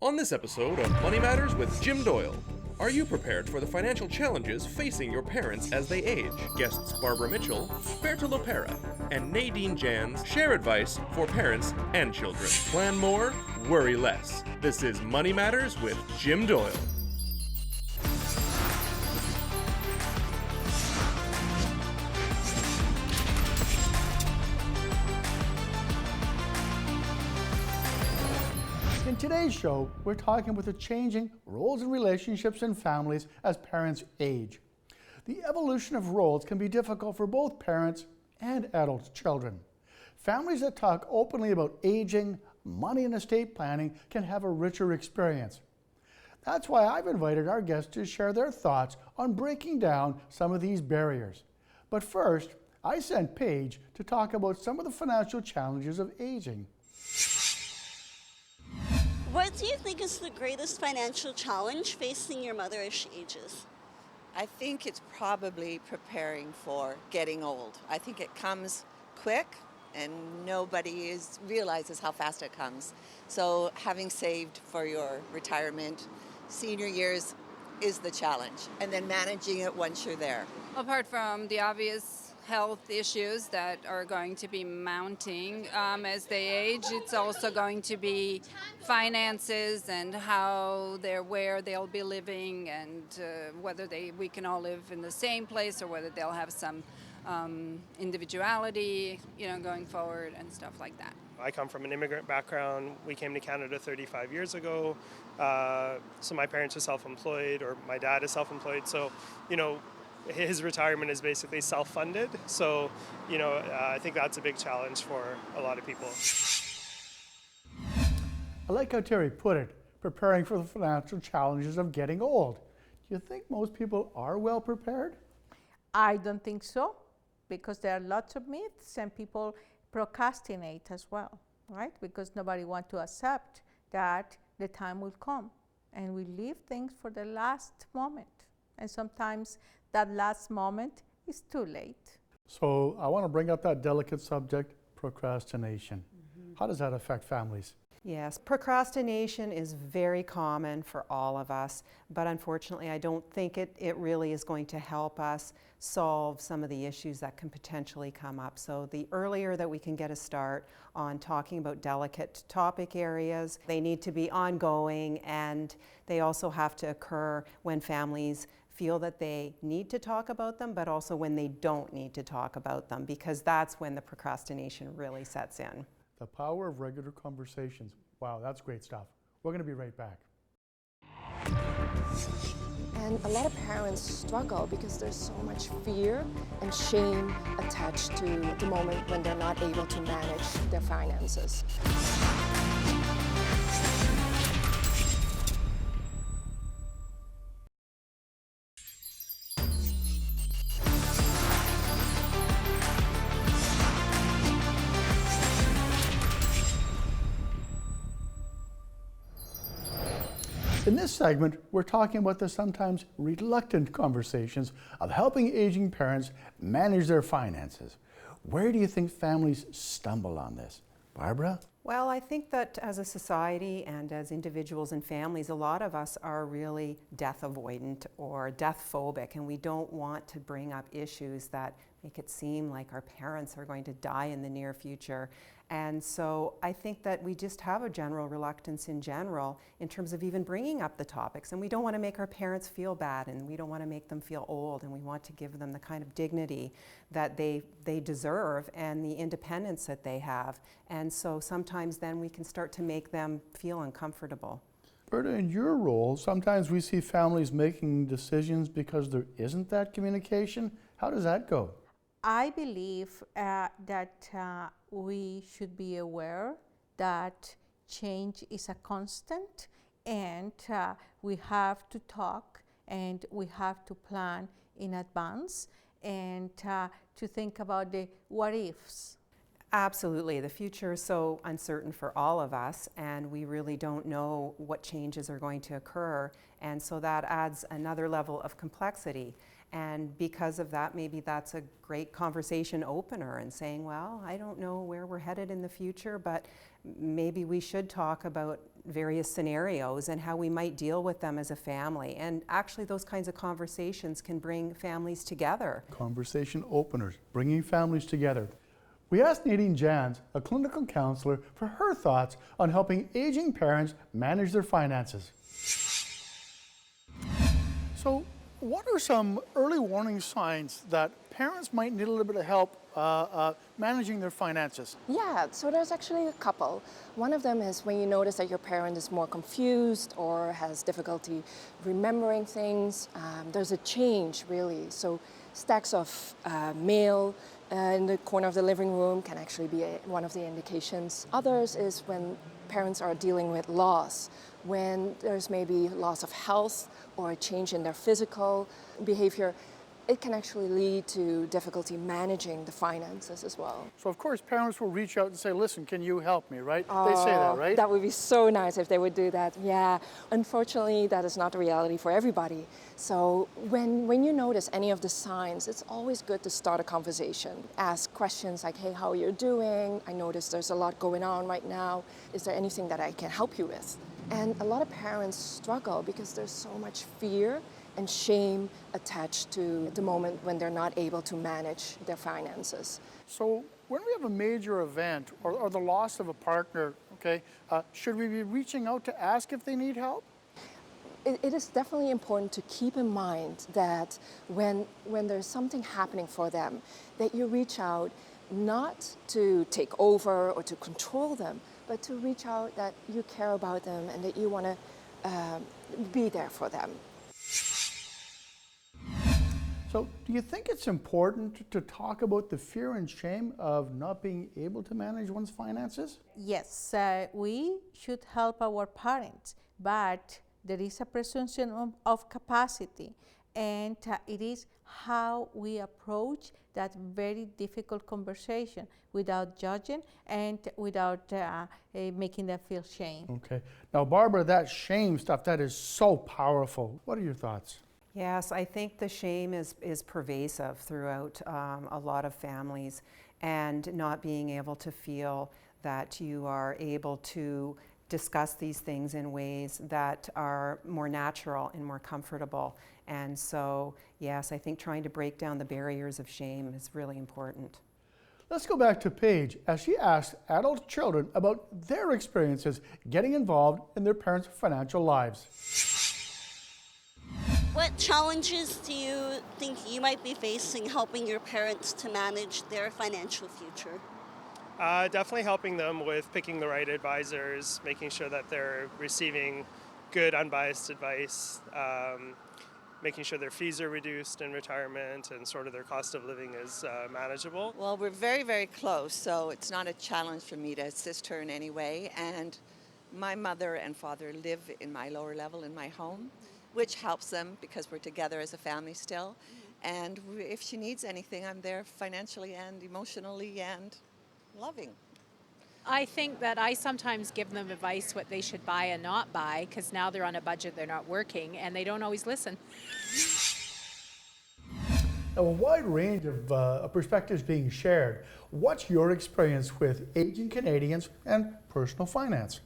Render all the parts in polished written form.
On this episode of Money Matters with Jim Doyle, are you prepared for the financial challenges facing your parents as they age? Guests Barbara Mitchell, Berta Lopera, and Nadine Jans share advice for parents and children. Plan more, worry less. This is Money Matters with Jim Doyle. In today's show, we're talking about the changing roles and relationships in families as parents age. The evolution of roles can be difficult for both parents and adult children. Families that talk openly about aging, money, and estate planning can have a richer experience. That's why I've invited our guests to share their thoughts on breaking down some of these barriers. But first, I sent Paige to talk about some of the financial challenges of aging. What do you think is the greatest financial challenge facing your mother as she ages? I think it's probably preparing for getting old. I think it comes quick and nobody realizes how fast it comes. So having saved for your retirement, senior years is the challenge. And then managing it once you're there. Apart from the obvious health issues that are going to be mounting as they age, it's also going to be finances and where they'll be living, and whether we can all live in the same place or whether they'll have some individuality, going forward and stuff like that. I come from an immigrant background. We came to Canada 35 years ago. So my parents are self-employed, or my dad is self-employed. So, his retirement is basically self-funded. So, I think that's a big challenge for a lot of people. I like how Terry put it, preparing for the financial challenges of getting old. Do you think most people are well prepared? I don't think so, because there are lots of myths and people procrastinate as well, right? Because nobody wants to accept that the time will come and we leave things for the last moment. And sometimes that last moment is too late. So I want to bring up that delicate subject, procrastination. How does that affect families? Yes, procrastination is very common for all of us, but unfortunately I don't think it really is going to help us solve some of the issues that can potentially come up. So the earlier that we can get a start on talking about delicate topic areas, they need to be ongoing, and they also have to occur when families feel that they need to talk about them, but also when they don't need to talk about them, because that's when the procrastination really sets in. The power of regular conversations. Wow, that's great stuff. We're going to be right back. And a lot of parents struggle because there's so much fear and shame attached to the moment when they're not able to manage their finances. In this segment, we're talking about the sometimes reluctant conversations of helping aging parents manage their finances. Where do you think families stumble on this? Barbara? Well, I think that as a society and as individuals and families, a lot of us are really death avoidant or death phobic, and we don't want to bring up issues that make it seem like our parents are going to die in the near future. And so I think that we just have a general reluctance in general in terms of even bringing up the topics. And we don't want to make our parents feel bad, and we don't want to make them feel old, and we want to give them the kind of dignity that they deserve and the independence that they have. And so sometimes then we can start to make them feel uncomfortable. Berta, in your role, sometimes we see families making decisions because there isn't that communication. How does that go? I believe that we should be aware that change is a constant, and we have to talk and we have to plan in advance and to think about the what ifs. Absolutely. The future is so uncertain for all of us, and we really don't know what changes are going to occur, and so that adds another level of complexity. And because of that, maybe that's a great conversation opener and saying, well, I don't know where we're headed in the future, but maybe we should talk about various scenarios and how we might deal with them as a family. And actually those kinds of conversations can bring families together. Conversation openers, bringing families together. We asked Nadine Jans, a clinical counselor, for her thoughts on helping aging parents manage their finances. So, what are some early warning signs that parents might need a little bit of help managing their finances? Yeah, so there's actually a couple. One of them is when you notice that your parent is more confused or has difficulty remembering things. There's a change, really. So stacks of mail in the corner of the living room can actually be one of the indications. Others is when parents are dealing with loss, when there's maybe loss of health or a change in their physical behavior. It can actually lead to difficulty managing the finances as well. So of course parents will reach out and say, listen, can you help me, right? They say that, right? That would be so nice if they would do that. Yeah, unfortunately that is not the reality for everybody. So when you notice any of the signs, it's always good to start a conversation. Ask questions like, hey, how are you doing? I notice there's a lot going on right now. Is there anything that I can help you with? And a lot of parents struggle because there's so much fear and shame attached to the moment when they're not able to manage their finances. So when we have a major event or the loss of a partner, okay, should we be reaching out to ask if they need help? It is definitely important to keep in mind that when there's something happening for them, that you reach out not to take over or to control them, but to reach out that you care about them and that you want to be there for them. So do you think it's important to talk about the fear and shame of not being able to manage one's finances? Yes, we should help our parents, but there is a presumption of capacity, and it is how we approach that very difficult conversation without judging and without making them feel shame. Okay. Now, Barbara, that shame stuff, that is so powerful. What are your thoughts? Yes, I think the shame is pervasive throughout a lot of families, and not being able to feel that you are able to discuss these things in ways that are more natural and more comfortable. And so, yes, I think trying to break down the barriers of shame is really important. Let's go back to Paige as she asked adult children about their experiences getting involved in their parents' financial lives. What challenges do you think you might be facing helping your parents to manage their financial future? Definitely helping them with picking the right advisors, making sure that they're receiving good, unbiased advice, making sure their fees are reduced in retirement and sort of their cost of living is manageable. Well, we're very, very close, so it's not a challenge for me to assist her in any way. And my mother and father live in my lower level in my home, which helps them because we're together as a family still. And if she needs anything, I'm there financially and emotionally and loving. I think that I sometimes give them advice what they should buy and not buy, because now they're on a budget, they're not working, and they don't always listen. Now, a wide range of perspectives being shared. What's your experience with aging Canadians and personal finance?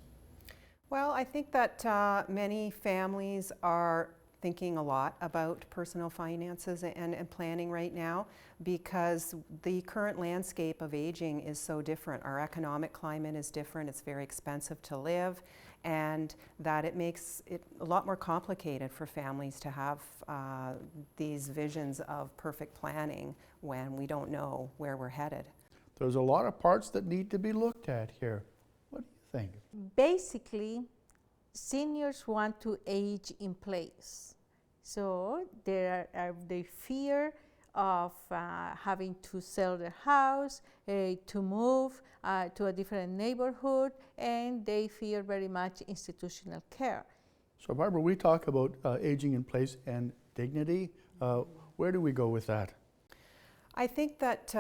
Well, I think that many families are thinking a lot about personal finances and planning right now, because the current landscape of aging is so different. Our economic climate is different, it's very expensive to live, and that it makes it a lot more complicated for families to have these visions of perfect planning when we don't know where we're headed. There's a lot of parts that need to be looked at here. What do you think? Basically, seniors want to age in place. So they fear of having to sell their house, to move to a different neighborhood, and they fear very much institutional care. So Barbara, we talk about aging in place and dignity. Where do we go with that? I think that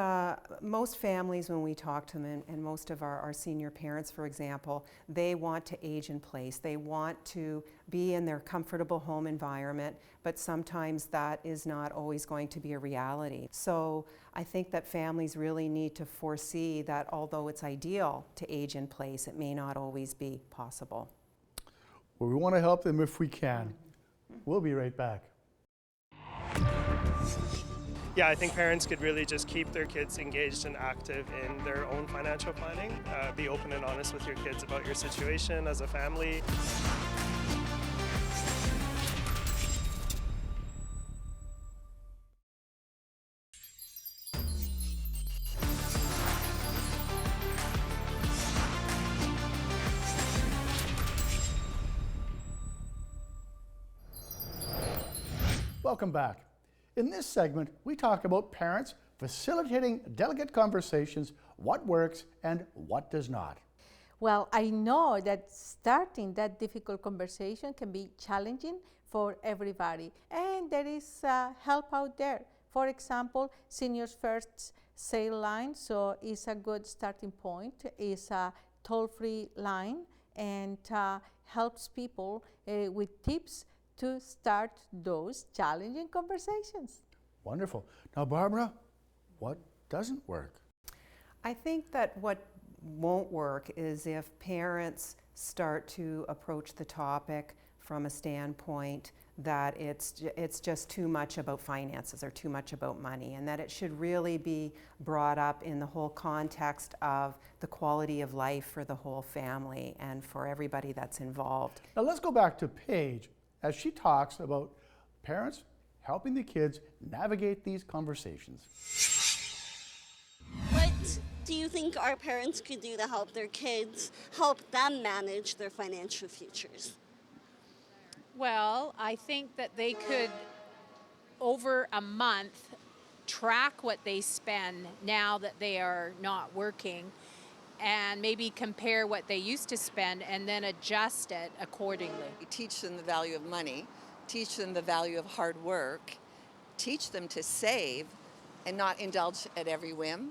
most families, when we talk to them, and most of our senior parents, for example, they want to age in place. They want to be in their comfortable home environment, but sometimes that is not always going to be a reality. So I think that families really need to foresee that although it's ideal to age in place, it may not always be possible. Well, we want to help them if we can. We'll be right back. Yeah, I think parents could really just keep their kids engaged and active in their own financial planning. Be open and honest with your kids about your situation as a family. Welcome back. In this segment, we talk about parents facilitating delegate conversations, what works and what does not. Well, I know that starting that difficult conversation can be challenging for everybody, and there is help out there. For example, Seniors First sale line, so it's a good starting point. It's a toll-free line and helps people with tips to start those challenging conversations. Wonderful. Now, Barbara, what doesn't work? I think that what won't work is if parents start to approach the topic from a standpoint that it's just too much about finances or too much about money, and that it should really be brought up in the whole context of the quality of life for the whole family and for everybody that's involved. Now let's go back to Paige as she talks about parents helping the kids navigate these conversations. What do you think our parents could do to help their kids, help them manage their financial futures? Well, I think that they could, over a month, track what they spend now that they are not working, and maybe compare what they used to spend and then adjust it accordingly. Teach them the value of money, teach them the value of hard work, teach them to save and not indulge at every whim,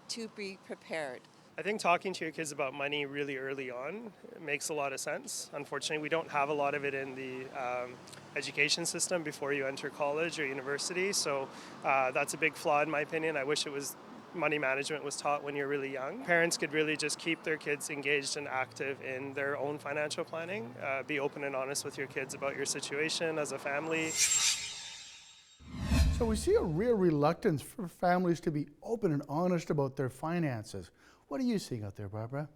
to be prepared. I think talking to your kids about money really early on makes a lot of sense. Unfortunately, we don't have a lot of it in the education system before you enter college or university, so that's a big flaw in my opinion. I wish money management was taught when you're really young. Parents could really just keep their kids engaged and active in their own financial planning. Be open and honest with your kids about your situation as a family. So we see a real reluctance for families to be open and honest about their finances. What are you seeing out there, Barbara?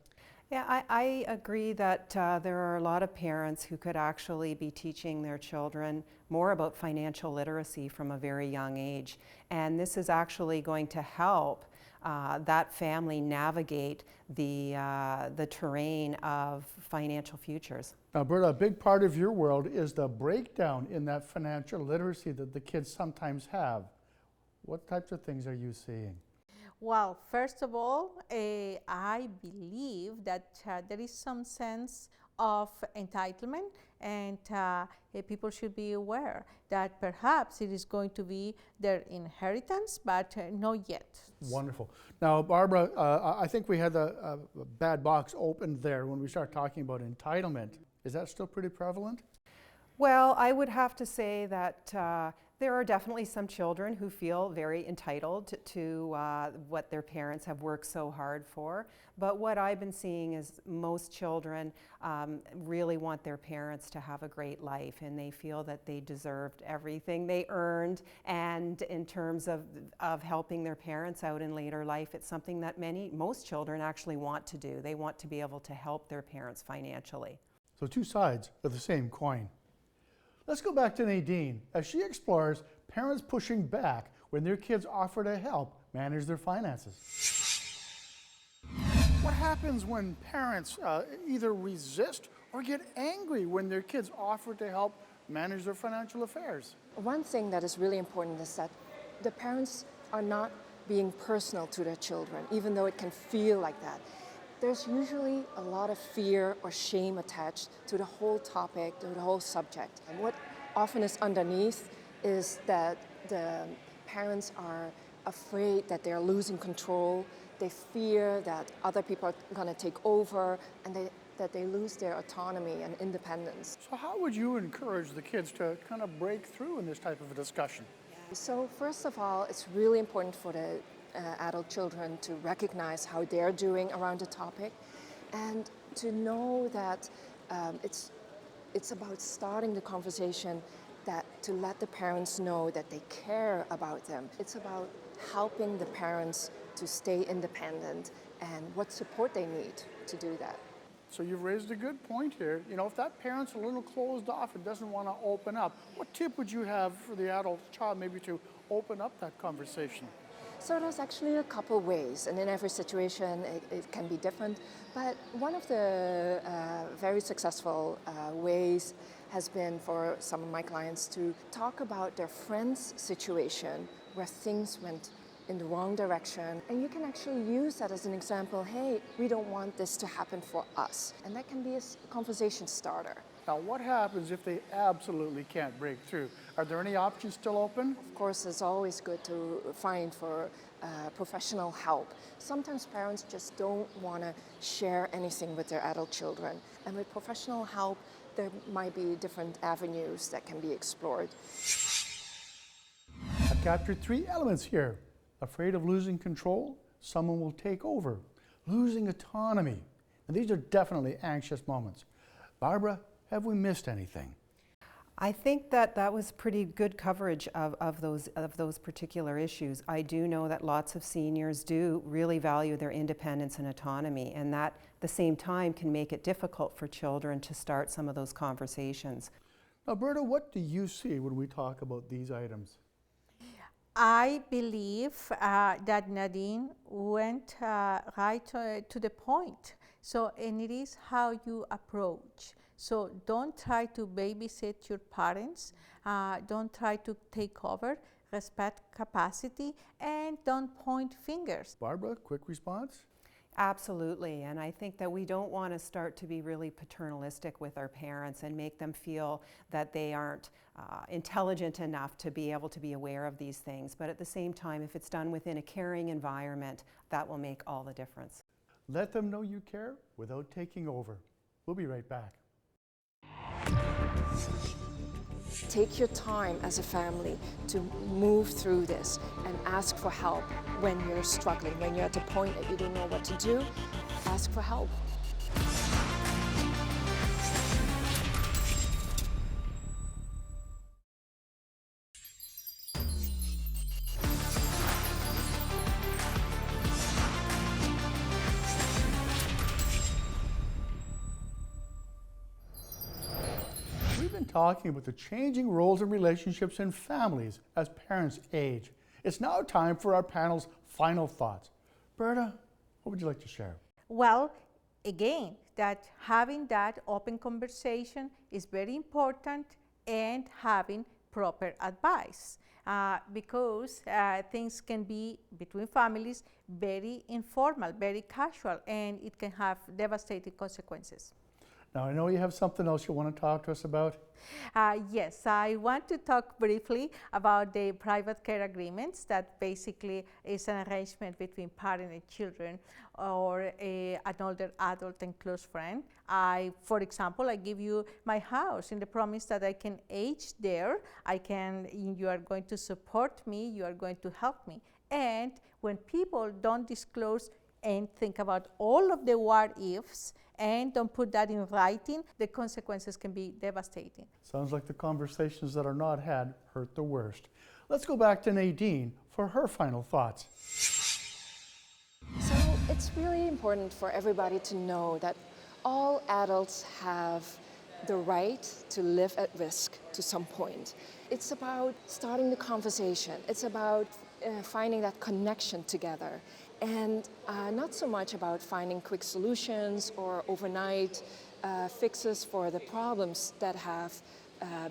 Yeah, I agree that there are a lot of parents who could actually be teaching their children more about financial literacy from a very young age. And this is actually going to help that family navigate the terrain of financial futures. Now, Berta, a big part of your world is the breakdown in that financial literacy that the kids sometimes have. What types of things are you seeing? Well, first of all, I believe that there is some sense of entitlement, and people should be aware that perhaps it is going to be their inheritance, but not yet. Wonderful. Now, Barbara, I think we had a bad box opened there when we start talking about entitlement. Is that still pretty prevalent? Well, I would have to say that there are definitely some children who feel very entitled to what their parents have worked so hard for. But what I've been seeing is most children really want their parents to have a great life, and they feel that they deserved everything they earned. And in terms of helping their parents out in later life, it's something that most children actually want to do. They want to be able to help their parents financially. So two sides of the same coin. Let's go back to Nadine as she explores parents pushing back when their kids offer to help manage their finances. What happens when parents either resist or get angry when their kids offer to help manage their financial affairs? One thing that is really important is that the parents are not being personal to their children, even though it can feel like that. There's usually a lot of fear or shame attached to the whole topic, to the whole subject. And what often is underneath is that the parents are afraid that they're losing control. They fear that other people are going to take over and that they lose their autonomy and independence. So how would you encourage the kids to kind of break through in this type of a discussion? So first of all, it's really important for the adult children to recognize how they're doing around the topic and to know that it's about starting the conversation, that to let the parents know that they care about them. It's about helping the parents to stay independent and what support they need to do that. So you've raised a good point here. You know, if that parent's a little closed off and doesn't want to open up, what tip would you have for the adult child maybe to open up that conversation? So there's actually a couple ways, and in every situation it can be different. But one of the very successful ways has been for some of my clients to talk about their friend's situation where things went in the wrong direction. And you can actually use that as an example. Hey, we don't want this to happen for us. And that can be a conversation starter. Now, what happens if they absolutely can't break through? Are there any options still open? Of course, it's always good to find for professional help. Sometimes parents just don't want to share anything with their adult children. And with professional help, there might be different avenues that can be explored. I've captured 3 elements here. Afraid of losing control, someone will take over. Losing autonomy. And these are definitely anxious moments. Barbara, have we missed anything? I think that was pretty good coverage of those particular issues. I do know that lots of seniors do really value their independence and autonomy, and that at the same time can make it difficult for children to start some of those conversations. Alberta, what do you see when we talk about these items? I believe that Nadine went right to the point. So, and it is how you approach. So don't try to babysit your parents, don't try to take over, respect capacity, and don't point fingers. Barbara, quick response? Absolutely, and I think that we don't want to start to be really paternalistic with our parents and make them feel that they aren't intelligent enough to be able to be aware of these things. But at the same time, if it's done within a caring environment, that will make all the difference. Let them know you care without taking over. We'll be right back. Take your time as a family to move through this and ask for help when you're struggling, when you're at the point that you don't know what to do. Ask for help. Talking about the changing roles and relationships in families as parents age. It's now time for our panel's final thoughts. Berta, what would you like to share? Well, again, that having that open conversation is very important, and having proper advice because things can be between families very informal, very casual, and it can have devastating consequences. Now, I know you have something else you want to talk to us about. Yes, I want to talk briefly about the private care agreements. That basically is an arrangement between parent and children, or an older adult and close friend. For example, I give you my house in the promise that I can age there. You are going to support me, you are going to help me. And when people don't disclose and think about all of the what ifs and don't put that in writing, the consequences can be devastating. Sounds like the conversations that are not had hurt the worst. Let's go back to Nadine for her final thoughts. So it's really important for everybody to know that all adults have the right to live at risk to some point. It's about starting the conversation. It's about finding that connection together. And not so much about finding quick solutions or overnight fixes for the problems that have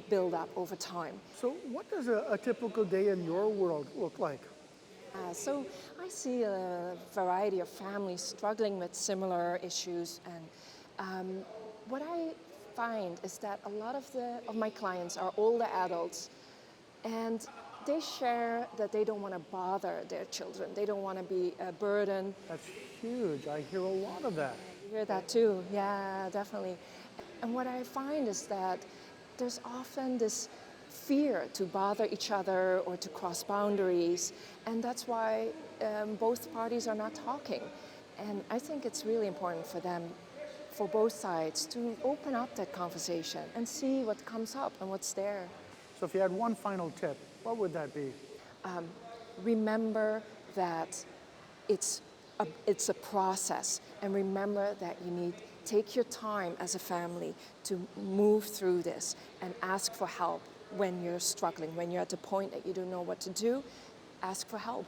built up over time. So what does a typical day in your world look like? So I see a variety of families struggling with similar issues, and what I find is that a lot of my clients are older adults, and They share that they don't want to bother their children. They don't want to be a burden. That's huge. I hear a lot of that. You hear that too? Yeah, definitely. And what I find is that there's often this fear to bother each other or to cross boundaries, and that's why both parties are not talking. And I think it's really important for them, for both sides, to open up that conversation and see what comes up and what's there. So if you had one final tip, what would that be? Remember that it's a process, and remember that you need take your time as a family to move through this and ask for help when you're struggling, when you're at the point that you don't know what to do. Ask for help.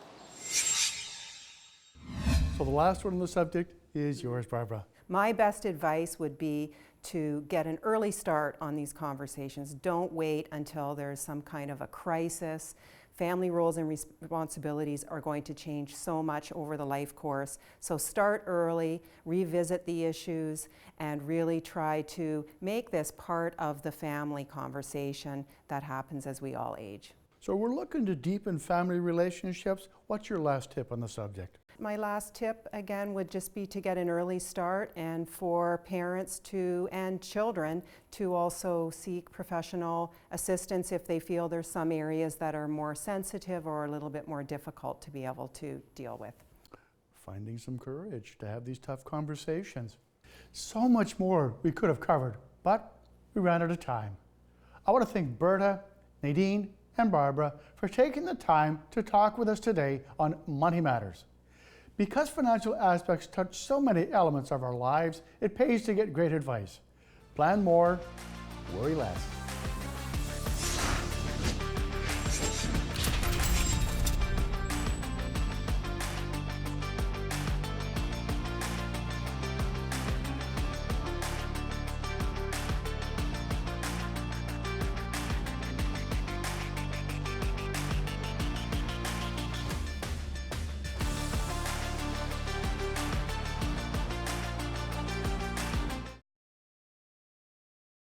So the last one on the subject is yours, Barbara. My best advice would be to get an early start on these conversations. Don't wait until there's some kind of a crisis. Family roles and responsibilities are going to change so much over the life course. So start early, revisit the issues, and really try to make this part of the family conversation that happens as we all age. So we're looking to deepen family relationships. What's your last tip on the subject? My last tip, again, would just be to get an early start, and for parents and children to also seek professional assistance if they feel there's some areas that are more sensitive or a little bit more difficult to be able to deal with. Finding some courage to have these tough conversations. So much more we could have covered, but we ran out of time. I want to thank Berta, Nadine, and Barbara for taking the time to talk with us today on Money Matters. Because financial aspects touch so many elements of our lives, it pays to get great advice. Plan more, worry less.